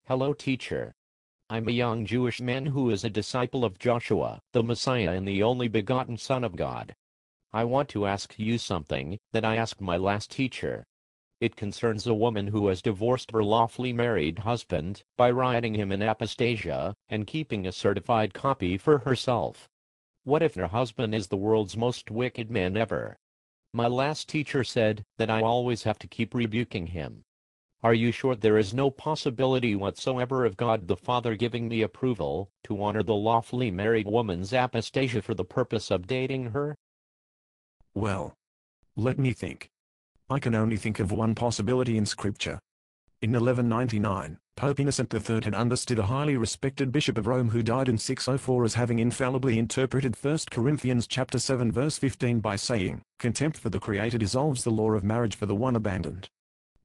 Hello, teacher. I'm a young Jewish man who is a disciple of Joshua, the Messiah and the only begotten Son of God. I want to ask you something that I asked my last teacher. It concerns a woman who has divorced her lawfully married husband by writing him an apostasia and keeping a certified copy for herself. What if her husband is the world's most wicked man ever? My last teacher said that I always have to keep rebuking him. Are you sure there is no possibility whatsoever of God the Father giving me approval to honor the lawfully married woman's apostasia for the purpose of dating her? Well, let me think. I can only think of one possibility in Scripture. In 1199, Pope Innocent III had understood a highly respected bishop of Rome who died in 604 as having infallibly interpreted 1 Corinthians chapter 7 verse 15 by saying, "Contempt for the Creator dissolves the law of marriage for the one abandoned."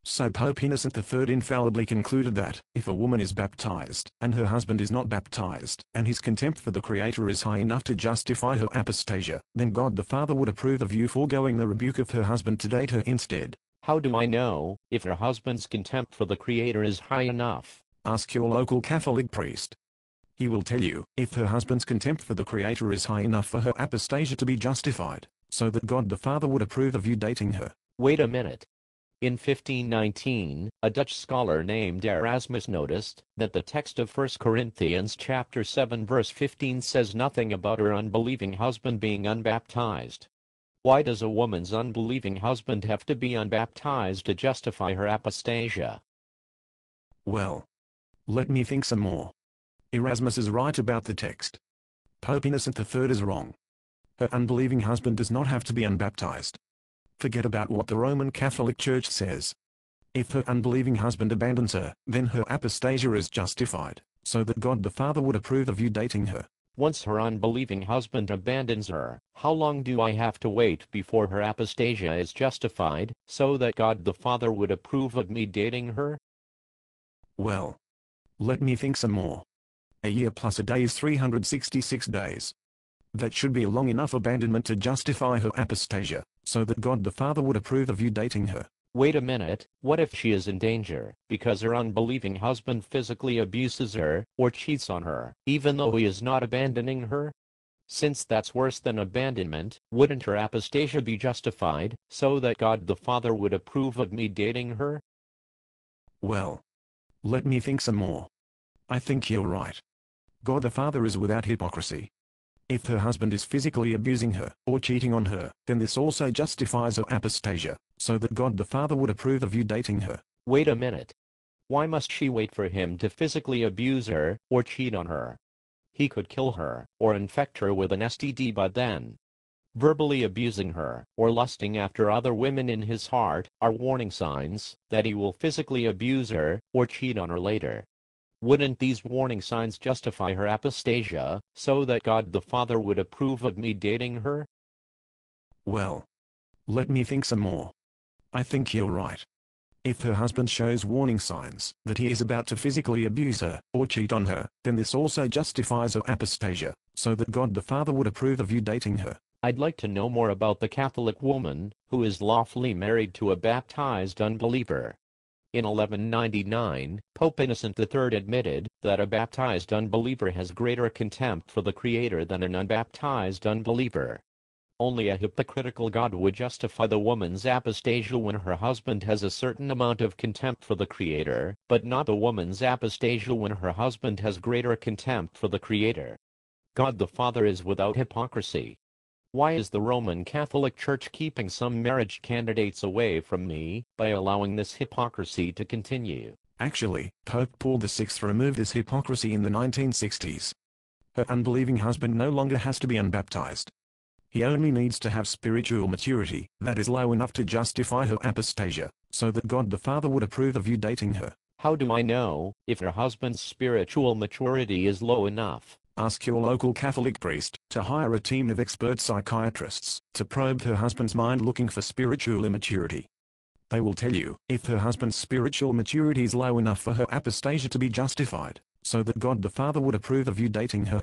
So Pope Innocent III infallibly concluded that, if a woman is baptized, and her husband is not baptized, and his contempt for the Creator is high enough to justify her apostasia, then God the Father would approve of you foregoing the rebuke of her husband to date her instead. How do I know if her husband's contempt for the Creator is high enough? Ask your local Catholic priest. He will tell you if her husband's contempt for the Creator is high enough for her apostasia to be justified, so that God the Father would approve of you dating her. Wait a minute. In 1519, a Dutch scholar named Erasmus noticed that the text of 1 Corinthians chapter 7 verse 15 says nothing about her unbelieving husband being unbaptized. Why does a woman's unbelieving husband have to be unbaptized to justify her apostasia? Well, let me think some more. Erasmus is right about the text. Pope Innocent III is wrong. Her unbelieving husband does not have to be unbaptized. Forget about what the Roman Catholic Church says. If her unbelieving husband abandons her, then her apostasia is justified, so that God the Father would approve of you dating her. Once her unbelieving husband abandons her, how long do I have to wait before her apostasia is justified, so that God the Father would approve of me dating her? Well, let me think some more. A year plus a day is 366 days. That should be a long enough abandonment to justify her apostasia, so that God the Father would approve of you dating her. Wait a minute, what if she is in danger, because her unbelieving husband physically abuses her, or cheats on her, even though he is not abandoning her? Since that's worse than abandonment, wouldn't her apostasia be justified, so that God the Father would approve of me dating her? Well, let me think some more. I think you're right. God the Father is without hypocrisy. If her husband is physically abusing her, or cheating on her, then this also justifies her apostasia, so that God the Father would approve of you dating her. Wait a minute. Why must she wait for him to physically abuse her, or cheat on her? He could kill her, or infect her with an STD by then. Verbally abusing her, or lusting after other women in his heart, are warning signs that he will physically abuse her, or cheat on her later. Wouldn't these warning signs justify her apostasia, so that God the Father would approve of me dating her? Well, let me think some more. I think you're right. If her husband shows warning signs that he is about to physically abuse her, or cheat on her, then this also justifies her apostasia, so that God the Father would approve of you dating her. I'd like to know more about the Catholic woman who is lawfully married to a baptized unbeliever. In 1199, Pope Innocent III admitted that a baptized unbeliever has greater contempt for the Creator than an unbaptized unbeliever. Only a hypocritical God would justify the woman's apostasia when her husband has a certain amount of contempt for the Creator, but not the woman's apostasia when her husband has greater contempt for the Creator. God the Father is without hypocrisy. Why is the Roman Catholic Church keeping some marriage candidates away from me by allowing this hypocrisy to continue? Actually, Pope Paul VI removed this hypocrisy in the 1960s. Her unbelieving husband no longer has to be unbaptized. He only needs to have spiritual maturity that is low enough to justify her apostasia, so that God the Father would approve of you dating her. How do I know if her husband's spiritual maturity is low enough? Ask your local Catholic priest to hire a team of expert psychiatrists to probe her husband's mind looking for spiritual immaturity. They will tell you if her husband's spiritual maturity is low enough for her apostasia to be justified, so that God the Father would approve of you dating her.